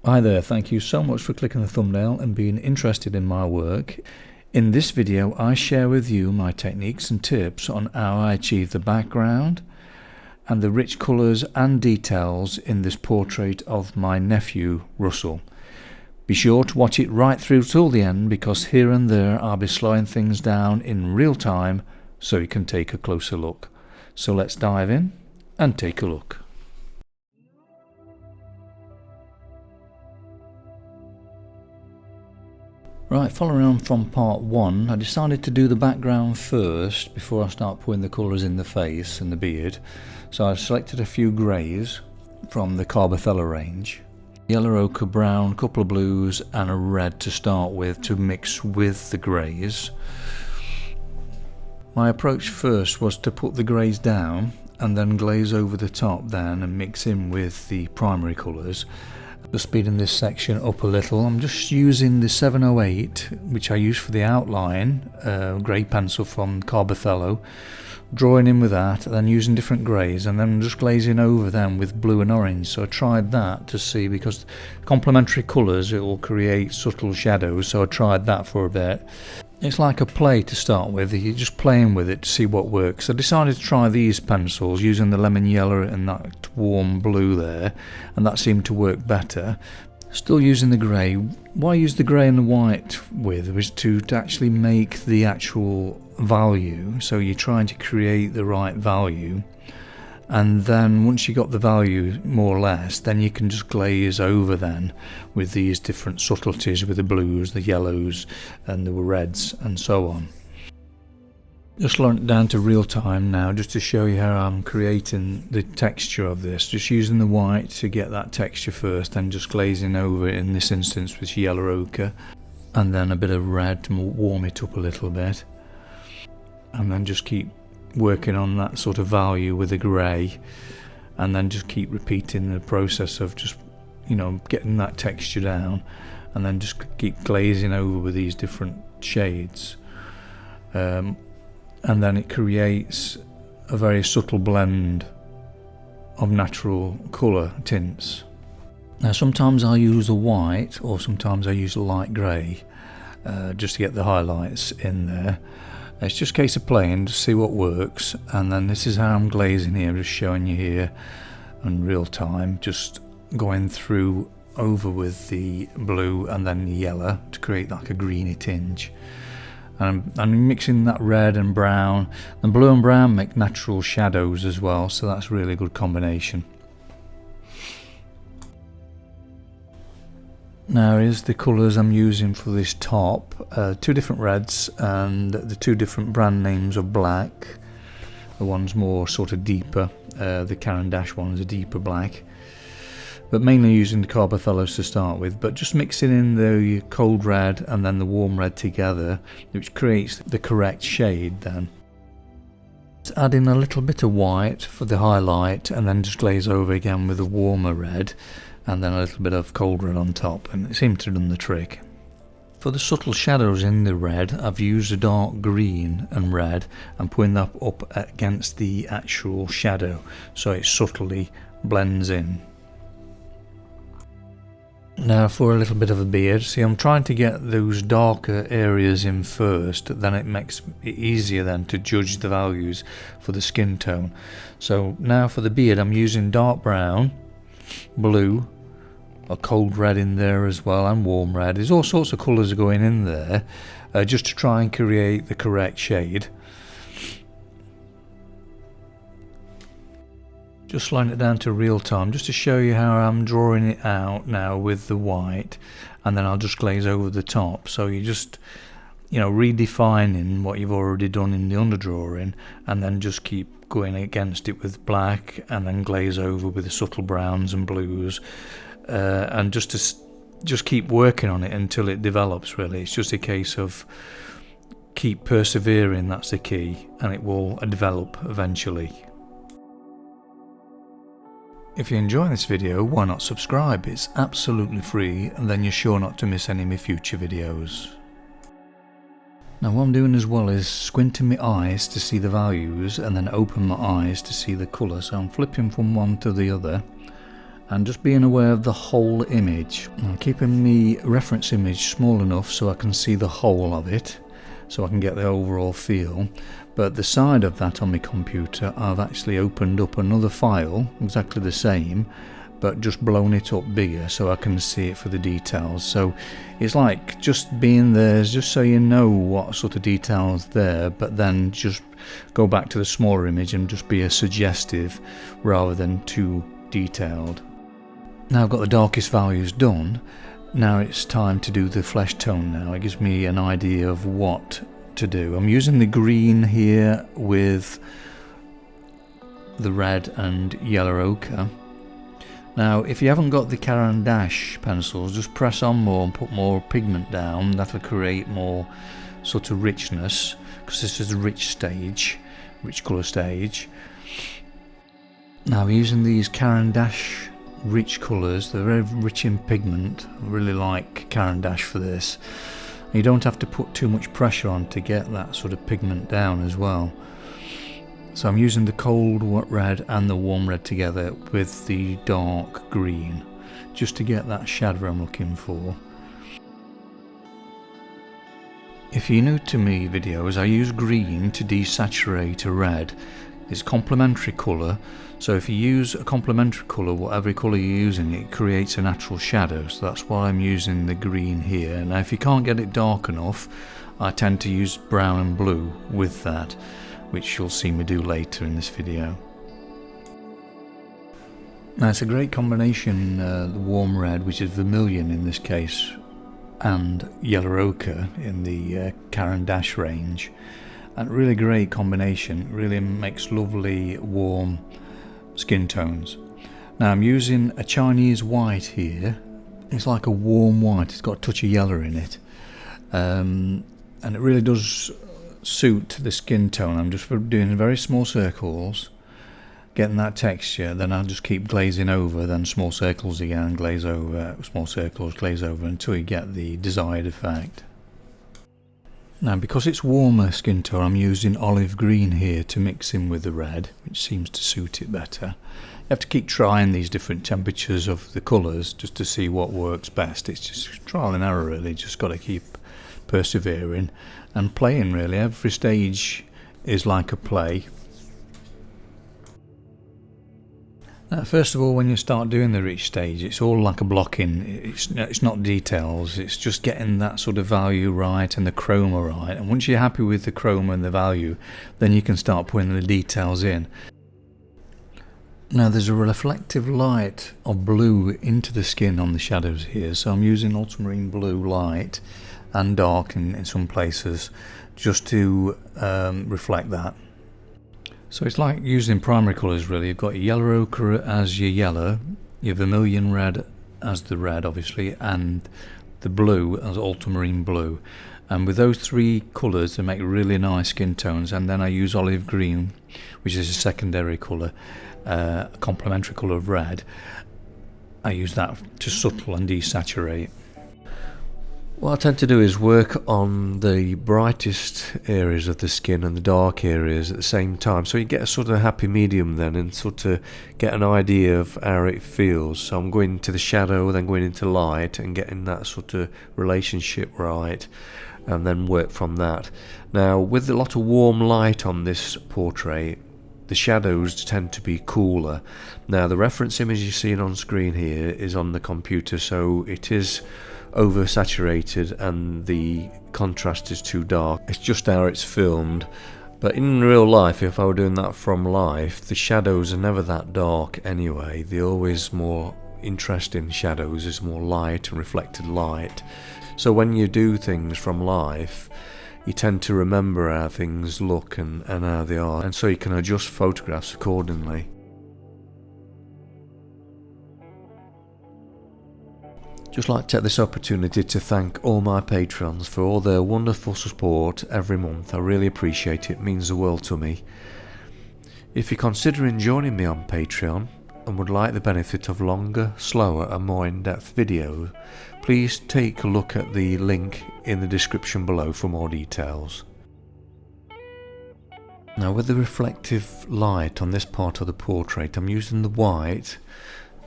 Hi there, thank you so much for clicking the thumbnail and being interested in my work. In this video I share with you my techniques and tips on how I achieve the background and the rich colours and details in this portrait of my nephew Russell. Be sure to watch it right through till the end, because here and there I'll be slowing things down in real time so you can take a closer look. So let's dive in and take a look. Right, following on from part 1, I decided to do the background first before I start putting the colours in the face and the beard. So I selected a few greys from the Carbothello range. Yellow ochre brown, a couple of blues and a red to start with to mix with the greys. My approach first was to put the greys down and then glaze over the top then and mix in with the primary colours. Just speeding this section up a little, I'm just using the 708 which I use for the outline, grey pencil from Carbothello, drawing in with that, and then using different greys, and then just glazing over them with blue and orange. So I tried that to see, because complementary colours, it will create subtle shadows, so I tried that for a bit. It's like a play to start with, you're just playing with it to see what works. I decided to try these pencils using the lemon yellow and that warm blue there, and that seemed to work better. Still using the grey. What I used the grey and the white with was to actually make the actual value, so you're trying to create the right value, and then once you got the value more or less, then you can just glaze over then with these different subtleties with the blues, the yellows and the reds and so on. Just slowing it down to real time now, just to show you how I'm creating the texture of this. Just using the white to get that texture first, and just glazing over it in this instance with yellow ochre, and then a bit of red to warm it up a little bit, and then just keep working on that sort of value with the grey, and then just keep repeating the process of just, you know, getting that texture down, and then just keep glazing over with these different shades, and then it creates a very subtle blend of natural colour tints. Now sometimes I'll use a white, or sometimes I use a light grey, just to get the highlights in there. It's just a case of playing to see what works, and then this is how I'm glazing here, just showing you here in real time, just going through over with the blue and then the yellow to create like a greeny tinge. And I'm mixing that red and brown, and blue and brown make natural shadows as well, so that's really a good combination. Now here's the colours I'm using for this top, two different reds and the two different brand names of black. The one's more sort of deeper, the Caran Dash one is a deeper black, but mainly using the Carbothellos to start with, but just mixing in the cold red and then the warm red together, which creates the correct shade then. Adding a little bit of white for the highlight, and then just glaze over again with a warmer red, and then a little bit of cold red on top, and it seemed to have done the trick. For the subtle shadows in the red, I've used a dark green and red and putting that up against the actual shadow so it subtly blends in. Now for a little bit of a beard, see, I'm trying to get those darker areas in first, then it makes it easier then to judge the values for the skin tone. So now for the beard I'm using dark brown, blue, a cold red in there as well, and warm red. There's all sorts of colours going in there, just to try and create the correct shade. Just slowing it down to real time, just to show you how I'm drawing it out now with the white, and then I'll just glaze over the top. So you just, you know, redefining what you've already done in the underdrawing, and then just keep going against it with black, and then glaze over with the subtle browns and blues, and just keep working on it until it develops. Really, it's just a case of keep persevering, that's the key, and it will develop eventually. If you enjoy this video, why not subscribe? It's absolutely free, and then you're sure not to miss any of my future videos. Now what I'm doing as well is squinting my eyes to see the values, and then open my eyes to see the colour. So I'm flipping from one to the other, and just being aware of the whole image. I'm keeping the reference image small enough so I can see the whole of it, so I can get the overall feel. But the side of that on my computer, I've actually opened up another file, exactly the same, but just blown it up bigger so I can see it for the details. So it's like just being there, just so you know what sort of details there, but then just go back to the smaller image and just be a suggestive rather than too detailed. Now I've got the darkest values done. Now it's time to do the flesh tone. Now it gives me an idea of what to do. I'm using the green here with the red and yellow ochre. Now if you haven't got the Caran pencils, just press on more and put more pigment down. That'll create more sort of richness, because this is a rich colour stage. Now I'm using these Caran rich colours. They're very rich in pigment. I really like Caran for this. You don't have to put too much pressure on to get that sort of pigment down as well. So I'm using the cold red and the warm red together with the dark green, just to get that shadow I'm looking for. If you're new to me videos, I use green to desaturate a red. It's complementary colour, so if you use a complementary colour, whatever colour you're using, it creates a natural shadow, so that's why I'm using the green here. Now if you can't get it dark enough, I tend to use brown and blue with that, which you'll see me do later in this video. Now it's a great combination, the warm red, which is vermilion in this case, and yellow ochre in the Caran range. And really great combination, really makes lovely warm skin tones. Now I'm using a Chinese white here. It's like a warm white, it's got a touch of yellow in it, and it really does suit the skin tone. I'm just doing very small circles, getting that texture, then I'll just keep glazing over, then small circles again, glaze over, small circles, glaze over, until you get the desired effect. Now because it's warmer skin tone, I'm using olive green here to mix in with the red, which seems to suit it better. You have to keep trying these different temperatures of the colours just to see what works best. It's just trial and error really, just got to keep persevering and playing really. Every stage is like a play. First of all, when you start doing the rich stage, it's all like a blocking. It's not details, it's just getting that sort of value right and the chroma right. And once you're happy with the chroma and the value, then you can start putting the details in. Now there's a reflective light of blue into the skin on the shadows here, so I'm using ultramarine blue light and dark in some places just to reflect that. So it's like using primary colours really. You've got your yellow ochre as your yellow, your vermilion red as the red obviously, and the blue as ultramarine blue. And with those three colours they make really nice skin tones. And then I use olive green, which is a secondary colour, a complementary colour of red. I use that to subtle and desaturate. What I tend to do is work on the brightest areas of the skin and the dark areas at the same time, so you get a sort of happy medium then, and sort of get an idea of how it feels. So I'm going into the shadow, then going into light, and getting that sort of relationship right, and then work from that. Now with a lot of warm light on this portrait, the shadows tend to be cooler. Now the reference image you're seeing on screen here is on the computer, so it is oversaturated and the contrast is too dark. It's just how it's filmed, but in real life, if I were doing that from life, the shadows are never that dark anyway. They're always more interesting shadows, there's more light and reflected light. So when you do things from life, you tend to remember how things look and how they are, and so you can adjust photographs accordingly. Just like to take this opportunity to thank all my patrons for all their wonderful support every month. I really appreciate it, it means the world to me. If you're considering joining me on Patreon and would like the benefit of longer, slower and more in-depth videos, please take a look at the link in the description below for more details. Now with the reflective light on this part of the portrait, I'm using the white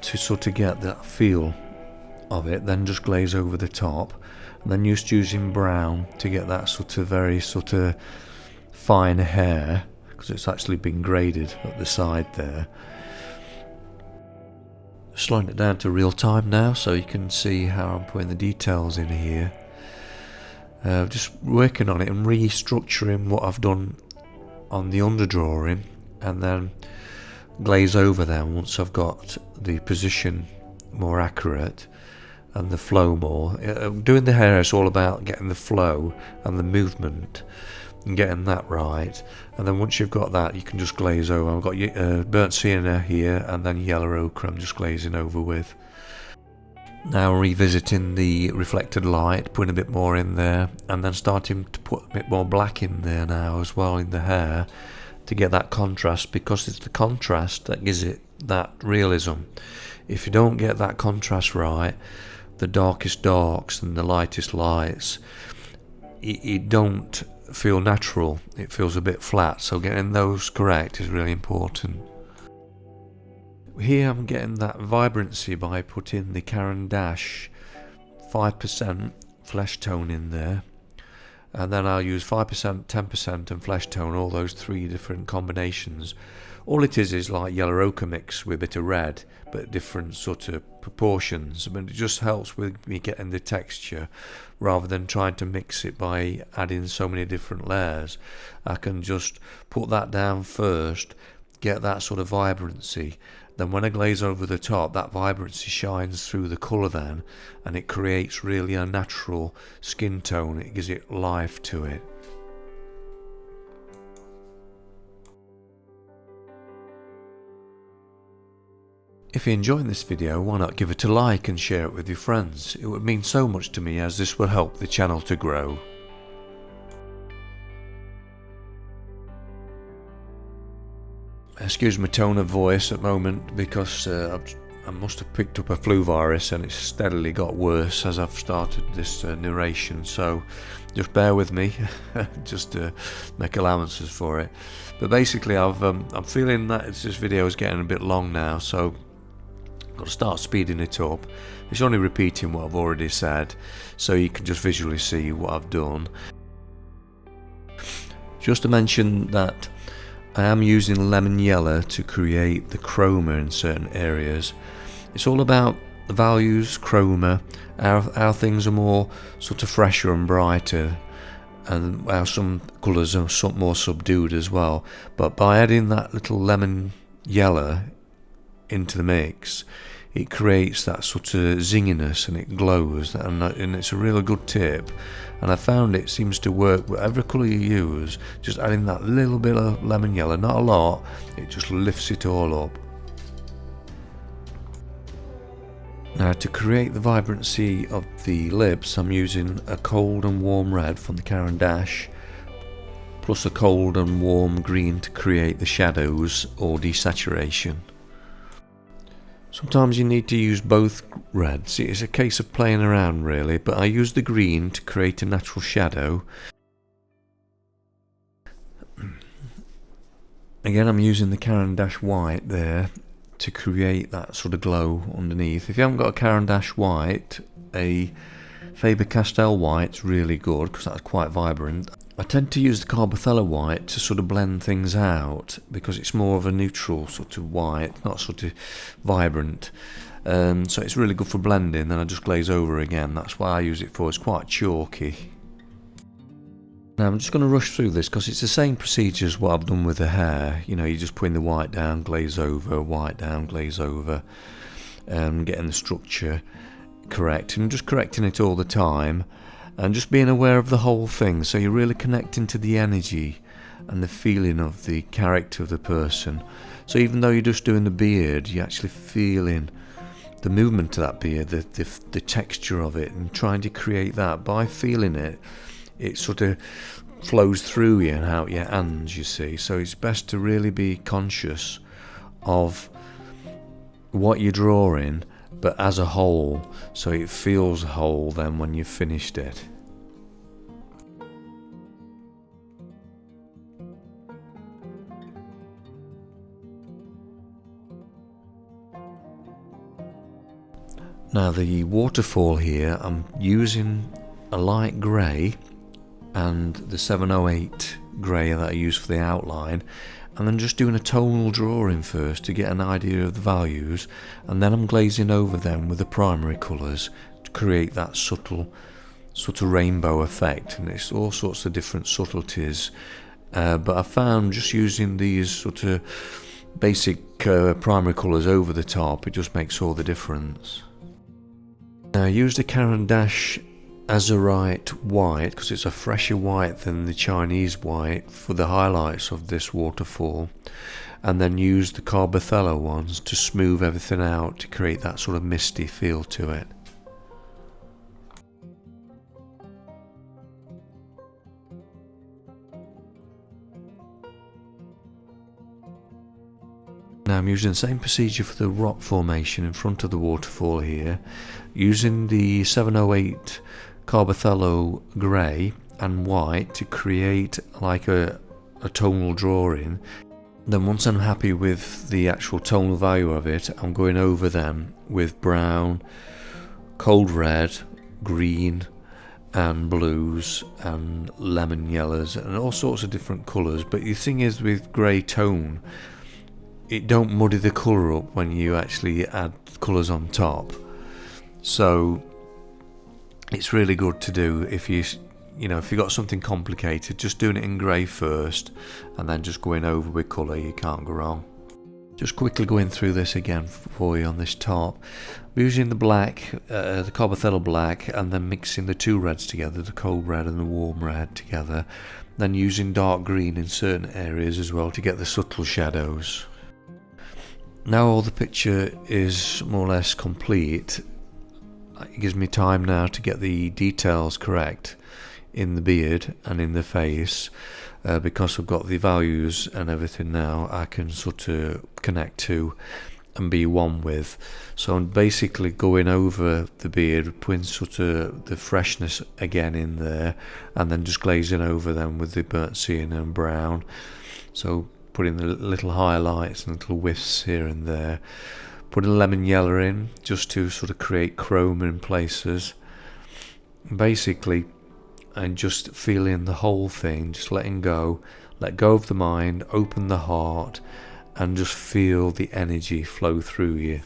to sort of get that feel of it, then just glaze over the top, and then just using brown to get that sort of very sort of fine hair, because it's actually been graded at the side there. Slowing it down to real time now so you can see how I'm putting the details in here. Just working on it and restructuring what I've done on the underdrawing, and then glaze over them once I've got the position more accurate and the flow more. Doing the hair is all about getting the flow and the movement and getting that right, and then once you've got that you can just glaze over. I've got burnt sienna here and then yellow ochre I'm just glazing over with. Now revisiting the reflected light, putting a bit more in there, and then starting to put a bit more black in there now as well in the hair to get that contrast, because it's the contrast that gives it that realism. If you don't get that contrast right, the darkest darks and the lightest lights, it don't feel natural, it feels a bit flat, so getting those correct is really important. Here I'm getting that vibrancy by putting the Caran 5% flesh tone in there, and then I'll use 5%, 10% and flesh tone, all those three different combinations. All it is like yellow ochre mix with a bit of red, but different sort of proportions. I mean, it just helps with me getting the texture rather than trying to mix it by adding so many different layers. I can just put that down first, get that sort of vibrancy. Then when I glaze over the top, that vibrancy shines through the colour then, and it creates really a natural skin tone. It gives it life to it. If you're enjoying this video, why not give it a like and share it with your friends? It would mean so much to me, as this will help the channel to grow. Excuse my tone of voice at the moment, because I must have picked up a flu virus and it's steadily got worse as I've started this narration, so just bear with me, just to make allowances for it. But basically I'm feeling that this video is getting a bit long now, so I've got to start speeding it up. It's only repeating what I've already said, so you can just visually see what I've done. Just to mention that I am using lemon yellow to create the chroma in certain areas. It's all about the values, chroma, how things are more sort of fresher and brighter, and how some colours are more subdued as well. But by adding that little lemon yellow into the mix, it creates that sort of zinginess and it glows, and it's a really good tip. And I found it seems to work whatever colour you use, just adding that little bit of lemon yellow, not a lot, it just lifts it all up. Now to create the vibrancy of the lips, I'm using a cold and warm red from the Caran plus a cold and warm green to create the shadows or desaturation. Sometimes you need to use both reds. It's a case of playing around really, but I use the green to create a natural shadow. Again, I'm using the Caran white there to create that sort of glow underneath. If you haven't got a Caran white, a Faber-Castell white's really good because that's quite vibrant. I tend to use the Carbothello white to sort of blend things out because it's more of a neutral sort of white, not sort of vibrant. So it's really good for blending. Then I just glaze over again. That's why I use it for. It's quite chalky. Now I'm just going to rush through this because it's the same procedure as what I've done with the hair. You know, you're just putting the white down, glaze over, white down, glaze over, getting the structure correct, and just correcting it all the time. And just being aware of the whole thing, so you're really connecting to the energy and the feeling of the character of the person. So even though you're just doing the beard, you're actually feeling the movement of that beard, the texture of it, and trying to create that. By feeling it, it sort of flows through you and out your hands, you see. So it's best to really be conscious of what you're drawing, but as a whole, so it feels whole then when you've finished it. Now the waterfall here, I'm using a light grey and the 708 grey that I use for the outline, and then just doing a tonal drawing first to get an idea of the values, and then I'm glazing over them with the primary colours to create that subtle sort of rainbow effect, and it's all sorts of different subtleties. But I found just using these sort of basic primary colours over the top, it just makes all the difference. Now I used a Caran dash azurite white because it's a fresher white than the Chinese white for the highlights of this waterfall, and then used the Carbothello ones to smooth everything out to create that sort of misty feel to it. Now I'm using the same procedure for the rock formation in front of the waterfall here, using the 708 Carbothello grey and white to create like a tonal drawing. Then once I'm happy with the actual tonal value of it, I'm going over them with brown, cold red, green and blues and lemon yellows and all sorts of different colours. But the thing is with grey tone, it don't muddy the colour up when you actually add colours on top. So it's really good to do if if you've got something complicated, just doing it in grey first and then just going over with colour, you can't go wrong. Just quickly going through this again for you on this top. I'm using the black, the Carbothello black, and then mixing the two reds together, the cold red and the warm red together. Then using dark green in certain areas as well to get the subtle shadows. Now all the picture is more or less complete. It gives me time now to get the details correct in the beard and in the face, because I've got the values and everything now I can sort of connect to and be one with. So I'm basically going over the beard, putting sort of the freshness again in there, and then just glazing over them with the burnt sienna and brown. So putting the little highlights and little whiffs here and there, putting lemon yellow in just to sort of create chroma in places, basically, and just feeling the whole thing, just letting go, let go of the mind, open the heart, and just feel the energy flow through you.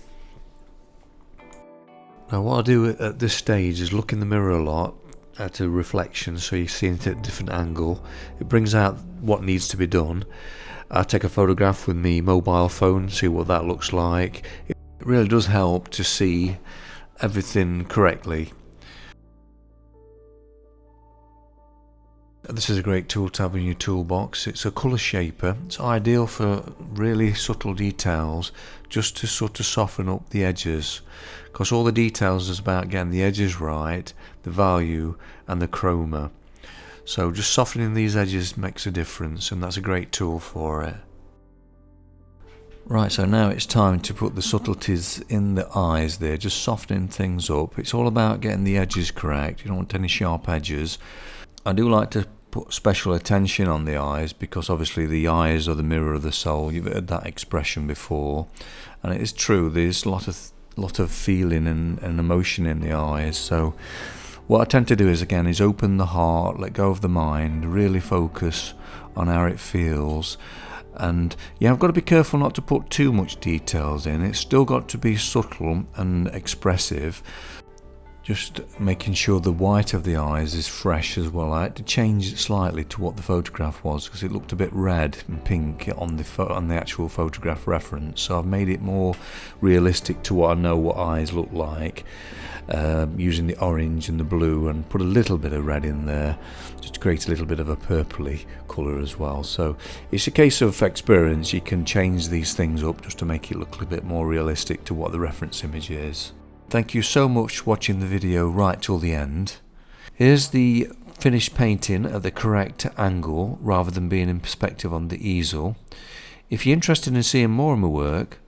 Now what I do at this stage is look in the mirror a lot at a reflection, so you see it at a different angle. It brings out what needs to be done. I take a photograph with my mobile phone, see what that looks like. It really does help to see everything correctly. This is a great tool to have in your toolbox. It's a colour shaper. It's ideal for really subtle details, just to sort of soften up the edges, because all the details is about getting the edges right, the value and the chroma. So just softening these edges makes a difference, and that's a great tool for it. Right, so now it's time to put the subtleties in the eyes there, just softening things up. It's all about getting the edges correct. You don't want any sharp edges. I do like to put special attention on the eyes, because obviously the eyes are the mirror of the soul. You've heard that expression before, and it is true. There's a lot of feeling and emotion in the eyes. So what I tend to do is open the heart, let go of the mind, really focus on how it feels. And yeah, I've got to be careful not to put too much details in. It's still got to be subtle and expressive. Just making sure the white of the eyes is fresh as well. I had to change it slightly to what the photograph was, because it looked a bit red and pink on the actual photograph reference. So I've made it more realistic to what I know what eyes look like, using the orange and the blue, and put a little bit of red in there just to create a little bit of a purpley colour as well. So it's a case of experience. You can change these things up just to make it look a bit more realistic to what the reference image is. Thank you so much for watching the video right till the end. Here's the finished painting at the correct angle rather than being in perspective on the easel. If you're interested in seeing more of my work,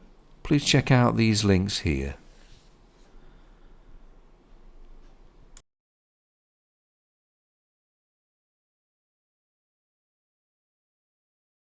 please check out these links here.